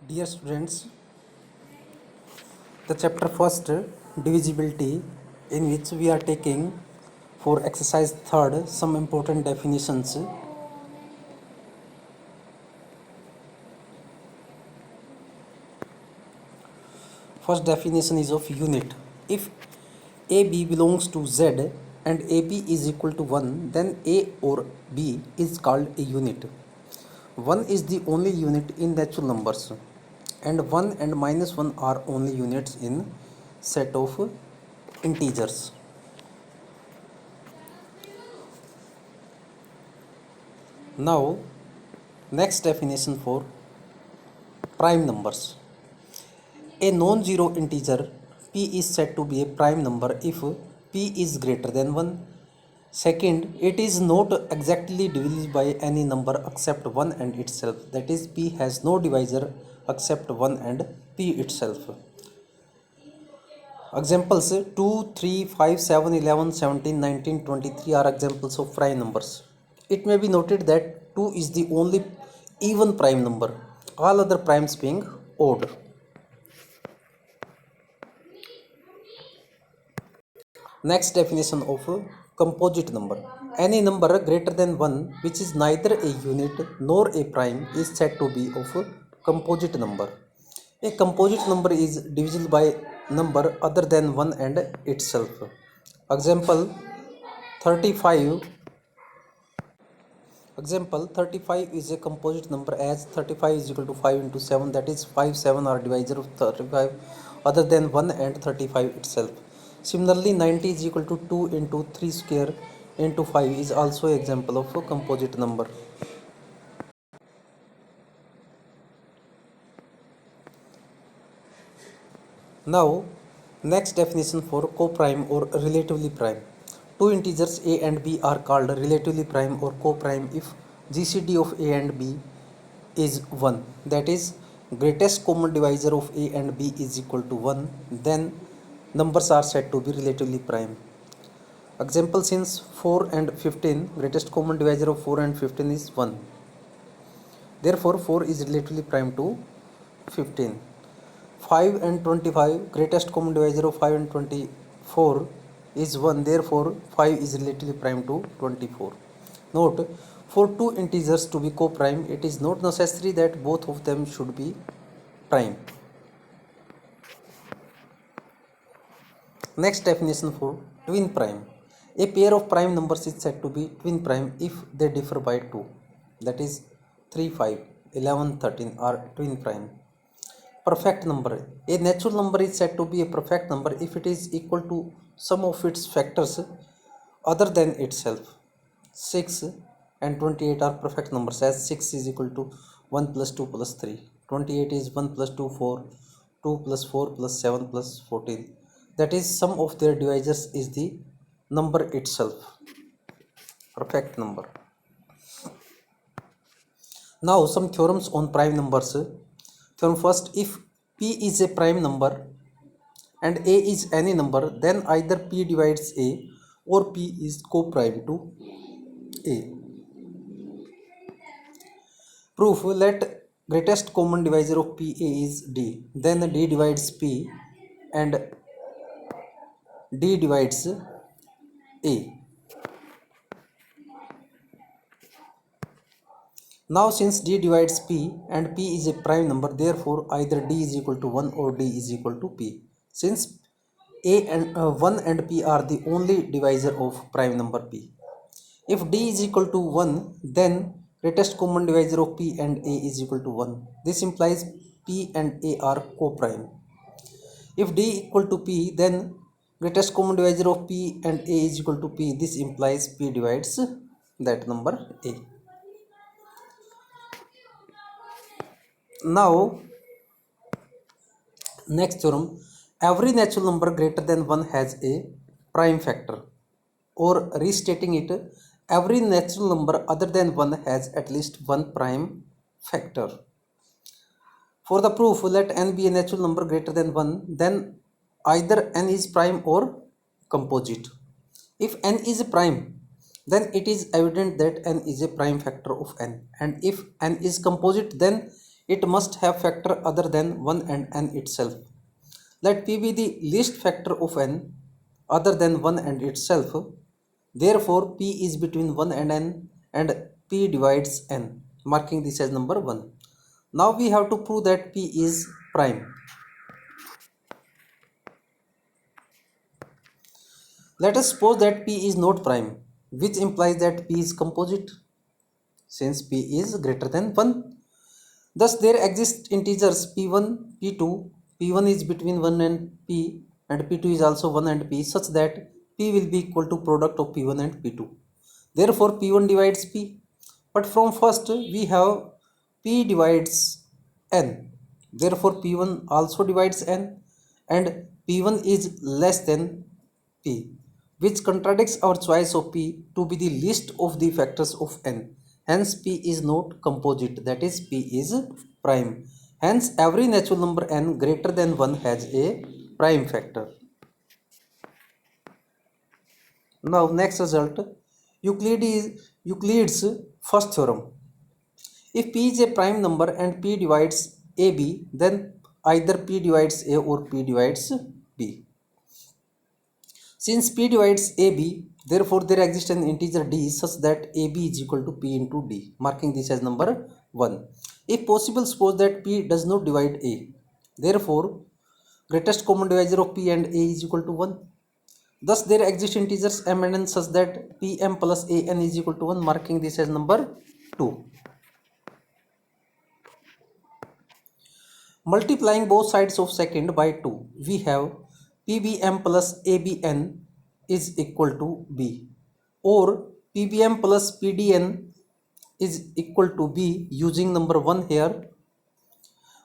Dear students, the chapter first divisibility, in which we are taking for exercise third some important definitions. First definition is of unit. If AB belongs to Z and AB is equal to 1, then A or B is called a unit. 1 is the only unit in natural numbers, and 1 and minus 1 are only units in set of integers. Now, next definition for prime numbers. A non-zero integer p is said to be a prime number if p is greater than 1. Second, it is not exactly divisible by any number except 1 and itself. That is, p has no divisor except 1 and p itself. Examples 2, 3, 5, 7, 11, 17, 19, 23 are examples of prime numbers. It may be noted that 2 is the only even prime number, all other primes being odd. Next definition of a composite number. Any number greater than 1 which is neither a unit nor a prime is said to be of a composite number. A composite number is divisible by number other than 1 and itself. Example 35. Example 35 is a composite number as 35 is equal to 5 into 7, that is 5, 7 are divisor of 35 other than 1 and 35 itself. Similarly 90 is equal to 2 into 3 square into 5 is also an example of a composite number. Now next definition for coprime or relatively prime. Two integers a and b are called relatively prime or coprime if GCD of a and b is 1, that is greatest common divisor of a and b is equal to 1, then numbers are said to be relatively prime. Example, since 4 and 15, greatest common divisor of 4 and 15 is 1, therefore 4 is relatively prime to 15. 5 and 25, greatest common divisor of 5 and 24 is 1, therefore 5 is relatively prime to 24. Note, for two integers to be coprime, it is not necessary that both of them should be prime. Next definition for twin prime. A pair of prime numbers is said to be twin prime if they differ by 2, that is 3, 5, 11, 13 are twin prime. Perfect number. A natural number is said to be a perfect number if it is equal to some of its factors other than itself. 6 and 28 are perfect numbers as 6 is equal to 1 plus 2 plus 3. 28 is 1 plus 2, 4, 2 plus 4 plus 7 plus 14. That is, sum of their divisors is the number itself. Perfect number. Now some theorems on prime numbers. Theorem first, if p is a prime number and a is any number, then either p divides a or p is coprime to a. Proof, let greatest common divisor of pa is d, then d divides p and d divides a. Now since d divides p and p is a prime number, therefore either d is equal to 1 or d is equal to p. Since a and 1 and p are the only divisor of prime number p. If d is equal to 1, then greatest common divisor of p and a is equal to 1. This implies p and a are coprime. If d equal to p, then greatest common divisor of p and a is equal to p. This implies p divides that number a. Now next theorem, every natural number greater than 1 has a prime factor, or restating it, every natural number other than 1 has at least one prime factor. For the proof, let n be a natural number greater than 1, then either n is prime or composite. If n is a prime, then it is evident that n is a prime factor of n, and if n is composite, then it must have factor other than 1 and n itself. Let p be the least factor of n other than 1 and itself. Therefore, p is between 1 and n and p divides n, marking this as number 1. Now we have to prove that p is prime. Let us suppose that p is not prime, which implies that p is composite, since p is greater than 1. Thus there exist integers p1, p2, p1 is between 1 and p and p2 is also 1 and p, such that p will be equal to product of p1 and p2. Therefore p1 divides p. But from first we have p divides n. Therefore p1 also divides n and p1 is less than p, which contradicts our choice of p to be the least of the factors of n. Hence p is not composite, that is p is prime. Hence every natural number n greater than 1 has a prime factor. Now next result, Euclid's first theorem. If p is a prime number and p divides ab, then either p divides a or p divides b. Since p divides ab, therefore there exists an integer d such that ab is equal to p into d, marking this as number 1. If possible, suppose that p does not divide a. Therefore, greatest common divisor of p and a is equal to 1. Thus there exist integers m and n such that pm plus an is equal to 1, marking this as number 2. Multiplying both sides of second by 2, we have pbm plus abn is equal to b, or pbm plus pdn is equal to b using number 1 here,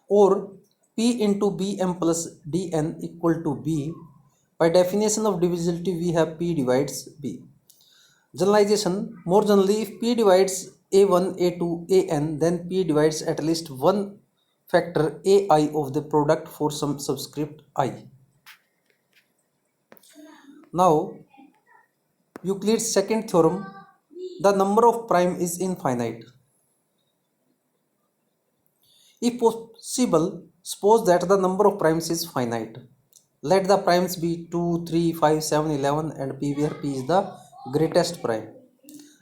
or p into bm plus dn equal to b. By definition of divisibility, we have p divides b. Generalization: more generally, if p divides a1, a2, an, then p divides at least one factor ai of the product for some subscript I. Now Euclid's second theorem, the number of prime is infinite. If possible, suppose that the number of primes is finite. Let the primes be 2, 3, 5, 7, 11 and p where p is the greatest prime.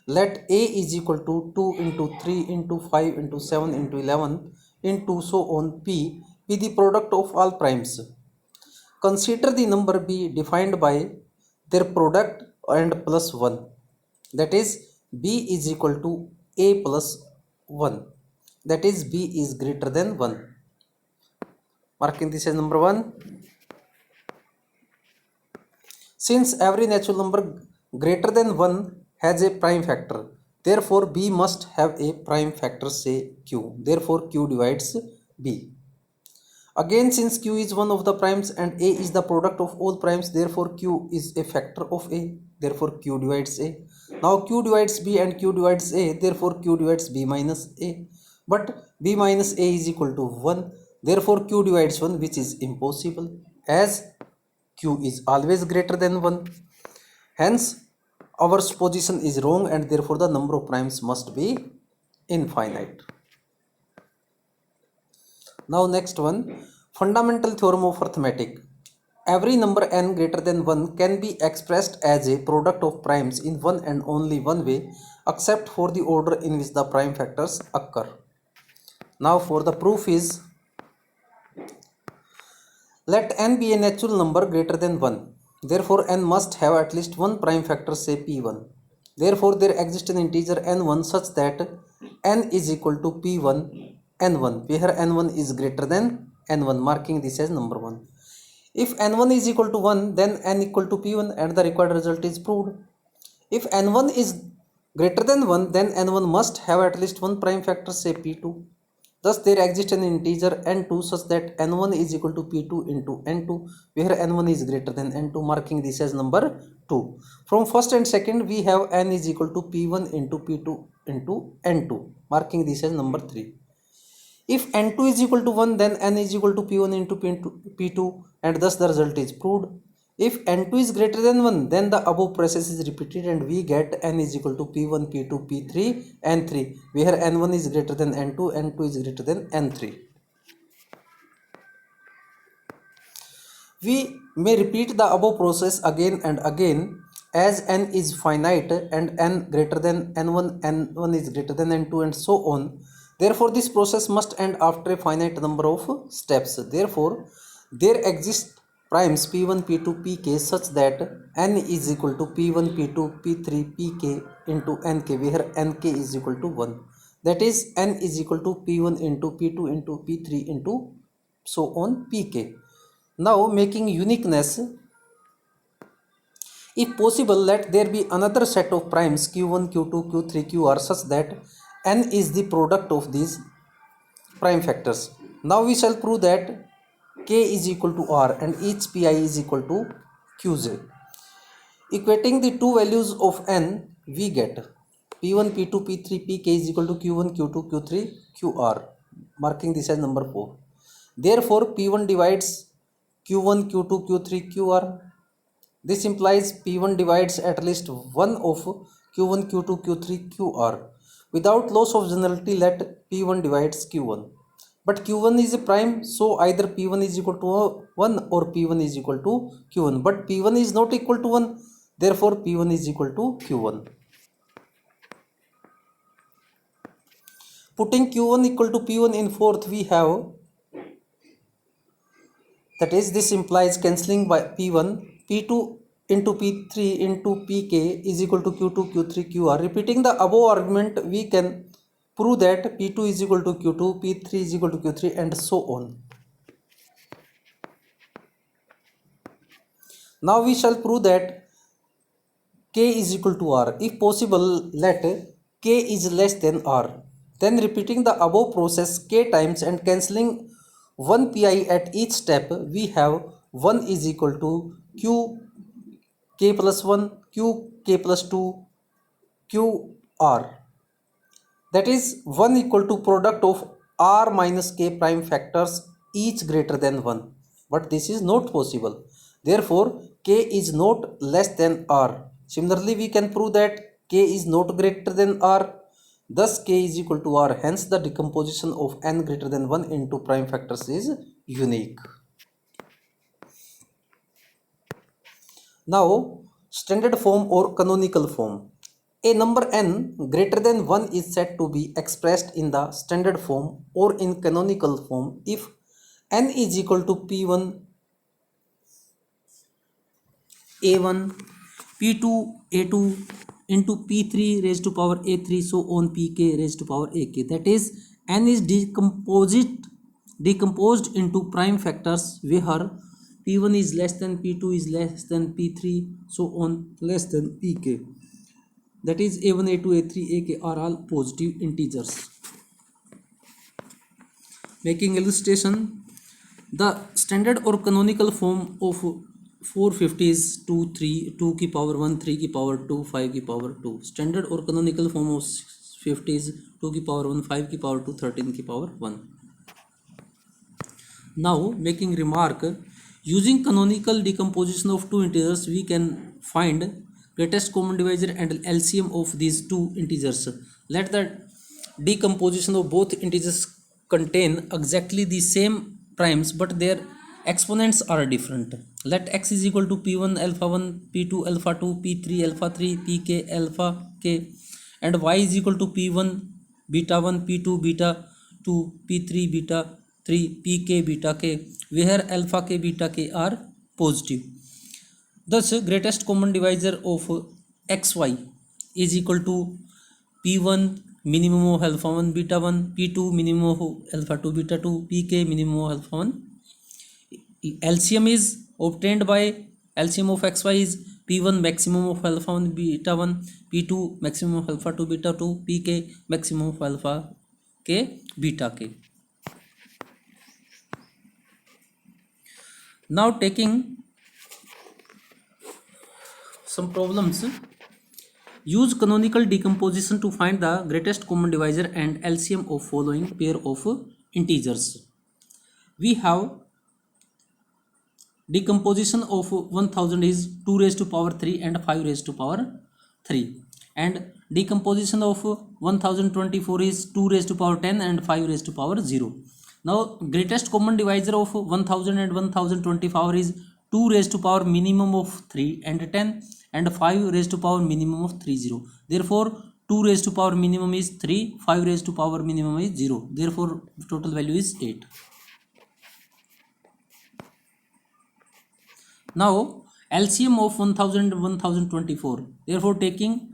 Let a is equal to 2 into 3 into 5 into 7 into 11 into so on p be the product of all primes. Consider the number b defined by their product and plus 1, that is b is equal to a plus 1, that is b is greater than 1, marking this as number 1. Since every natural number greater than 1 has a prime factor, therefore b must have a prime factor, say q. Therefore q divides b. Again, since q is one of the primes and a is the product of all primes, therefore q is a factor of a. Therefore q divides a. Now q divides b and q divides a, therefore q divides b minus a. But b minus a is equal to 1. Therefore q divides 1, which is impossible, as q is always greater than 1. Hence our supposition is wrong and therefore the number of primes must be infinite. Now next one, fundamental theorem of arithmetic. Every number n greater than 1 can be expressed as a product of primes in one and only one way, except for the order in which the prime factors occur. Now for the proof is, let n be a natural number greater than 1. Therefore n must have at least one prime factor, say p1. Therefore there exists an integer n1 such that n is equal to p1 n1, where n1 is greater than n1, marking this as number 1. If n1 is equal to 1, then n equal to p1 and the required result is proved. If n1 is greater than 1, then n1 must have at least one prime factor, say p2. Thus there exists an integer n2 such that n1 is equal to p2 into n2, where n1 is greater than n2, marking this as number 2. From first and second we have n is equal to p1 into p2 into n2, marking this as number 3. If n2 is equal to 1, then n is equal to p1 into p2 and thus the result is proved. If n2 is greater than 1, then the above process is repeated and we get n is equal to p1, p2, p3, n3, where n1 is greater than n2, n2 is greater than n3. We may repeat the above process again and again as n is finite and n greater than n1, n1 is greater than n2 and so on. Therefore, this process must end after a finite number of steps. Therefore, there exist primes p1, p2, pk such that n is equal to p1, p2, p3, pk into nk, where nk is equal to 1. That is, n is equal to p1 into p2 into p3 into so on pk. Now, making uniqueness, if possible, let there be another set of primes q1, q2, q3, qr such that n is the product of these prime factors. Now we shall prove that k is equal to r and each pi is equal to qj. Equating the two values of n, we get p1, p2, p3, pk is equal to q1, q2, q3, qr, marking this as number 4. Therefore, p1 divides q1, q2, q3, qr. This implies p1 divides at least one of q1, q2, q3, qr. Without loss of generality, let p1 divides q1. But q1 is a prime, so either p1 is equal to 1 or p1 is equal to q1. But p1 is not equal to 1, therefore p1 is equal to q1. Putting q1 equal to p1 in fourth, we have, that is, this implies cancelling by p1, p2 into p3 into pk is equal to q2, q3, qr. Repeating the above argument, we can prove that p2 is equal to q2, p3 is equal to q3 and so on. Now we shall prove that k is equal to r. If possible, let k is less than r. Then repeating the above process k times and cancelling 1 pi at each step, we have 1 is equal to q k plus 1, q k plus 2, q r. That is 1 equal to product of r minus k prime factors each greater than 1. But this is not possible. Therefore, k is not less than r. Similarly, we can prove that k is not greater than r. Thus, k is equal to r. Hence, the decomposition of n greater than 1 into prime factors is unique. Now, standard form or canonical form. A number n greater than 1 is said to be expressed in the standard form or in canonical form if n is equal to p1 a1 p2 a2 into p3 raised to power a3 so on pk raised to power ak. That is, n is decomposed into prime factors where p1 is less than p2 is less than p3 so on less than pk. That is, a1, a2, a3, ak are all positive integers. Making illustration, the standard or canonical form of 450 is 2, 3, 2 की power 1, 3 की power 2, 5 की power 2. Standard or canonical form of 50 is 2 की power 1, 5 की power 2, 13 की power 1. Now, making remark, using canonical decomposition of two integers, we can find greatest common divisor and LCM of these two integers. Let the decomposition of both integers contain exactly the same primes but their exponents are different. Let x is equal to p1 alpha 1, p2 alpha 2, p3 alpha 3, pk alpha k, and y is equal to p1 beta 1, p2 beta 2, p3 beta 3, pk beta k, where alpha k beta k are positive. Thus, greatest common divisor of xy is equal to p1 minimum of alpha 1 beta 1, p2 minimum of alpha 2 beta 2, pk minimum of alpha 1. LCM is obtained by LCM of xy is p1 maximum of alpha 1 beta 1, p2 maximum of alpha 2 beta 2, pk maximum of alpha k beta k. Now, taking some problems, use canonical decomposition to find the greatest common divisor and LCM of following pair of integers. We have decomposition of 1000 is 2 raised to power 3 and 5 raised to power 3, and decomposition of 1024 is 2 raised to power 10 and 5 raised to power 0. Now greatest common divisor of 1000 and 1024 is 2 raised to power minimum of 3 and 10 and 5 raised to power minimum of 30. Therefore 2 raised to power minimum is 3, 5 raised to power minimum is 0. Therefore total value is 8. Now LCM of 1000 and 1024, therefore taking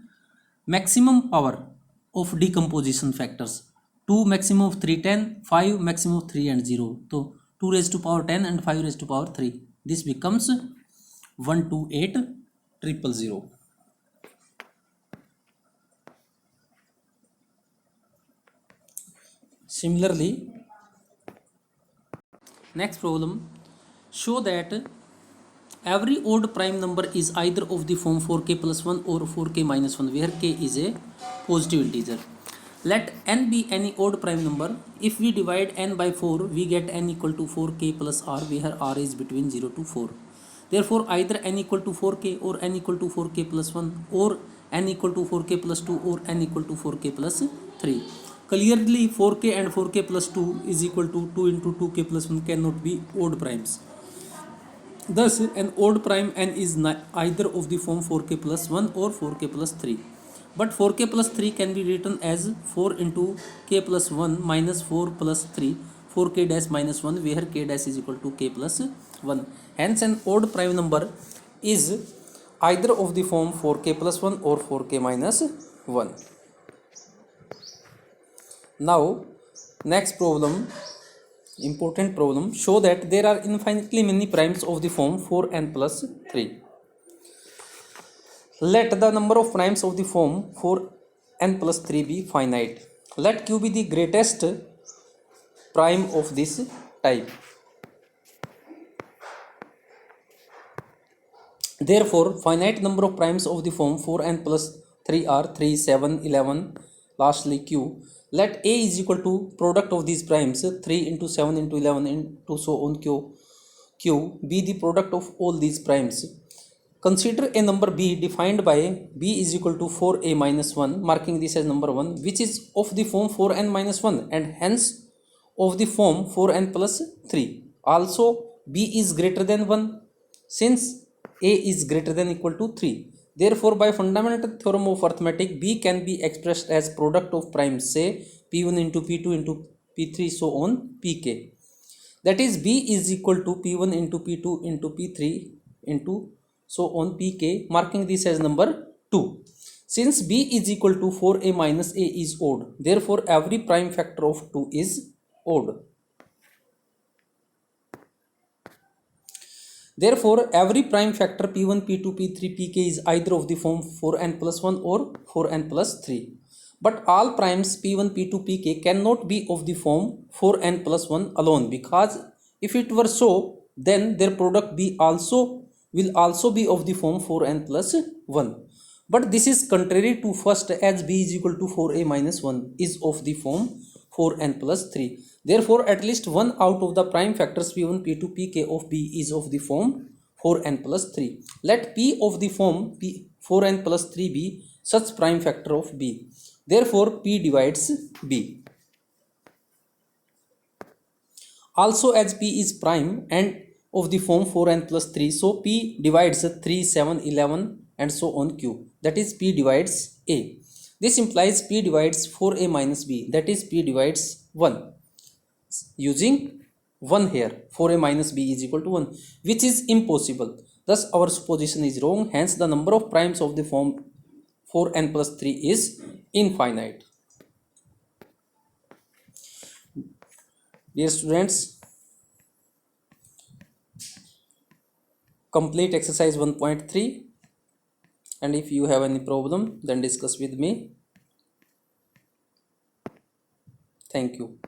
maximum power of decomposition factors, 2 maximum of 3 10, 5 maximum of 3 and 0. So 2 raised to power 10 and 5 raised to power 3. This becomes 128000. Similarly, next problem, show that every odd prime number is either of the form 4k plus 1 or 4k minus 1 where k is a positive integer. Let n be any odd prime number. If we divide n by 4, we get n equal to 4k plus r where r is between 0 to 4. Therefore either n equal to 4k or n equal to 4k plus 1 or n equal to 4k plus 2 or n equal to 4k plus 3. Clearly 4k and 4k plus 2 is equal to 2 into 2k plus 1 cannot be odd primes. Thus an odd prime n is either of the form 4k plus 1 or 4k plus 3. But 4k plus 3 can be written as 4 into k plus 1 minus 4 plus 3, 4k dash minus 1 where k dash is equal to k plus 1. Hence an odd prime number is either of the form 4k plus 1 or 4k minus 1. Now next problem, important problem, show that there are infinitely many primes of the form 4n plus 3. Let the number of primes of the form 4n plus 3 be finite. Let q be the greatest prime of this type. Therefore finite number of primes of the form 4n plus 3 are 3, 7, 11, lastly q. Let a is equal to product of these primes 3 into 7 into 11 into so on q be the product of all these primes. Consider a number b defined by b is equal to 4a minus 1, marking this as number 1, which is of the form 4n minus 1 and hence of the form 4n plus 3. Also b is greater than 1 since a is greater than equal to 3. Therefore by fundamental theorem of arithmetic, b can be expressed as product of primes, say p1 into p2 into p3 so on pk. That is b is equal to p1 into p2 into p3 into so on pk, marking this as number 2. Since b is equal to 4a minus a is odd, therefore every prime factor of 2 is odd. Therefore every prime factor p1 p2 p3 pk is either of the form 4n plus 1 or 4n plus 3. But all primes p1 p2 pk cannot be of the form 4n plus 1 alone, because if it were so, then their product b will also be of the form 4n plus 1. But this is contrary to first, as b is equal to 4a minus 1 is of the form 4n plus 3. Therefore at least one out of the prime factors p1 p2 pk of b is of the form 4n plus 3. Let p of the form 4n plus 3 be such prime factor of b. Therefore p divides b. Also as p is prime and of the form 4n plus 3, so p divides 3, 7, 11 and so on q. That is p divides a. This implies p divides 4a minus b, that is p divides 1. Using 1 here, 4a minus b is equal to 1, which is impossible. Thus our supposition is wrong. Hence the number of primes of the form 4n plus 3 is infinite. Dear students, complete exercise 1.3, and if you have any problem then discuss with me. Thank you.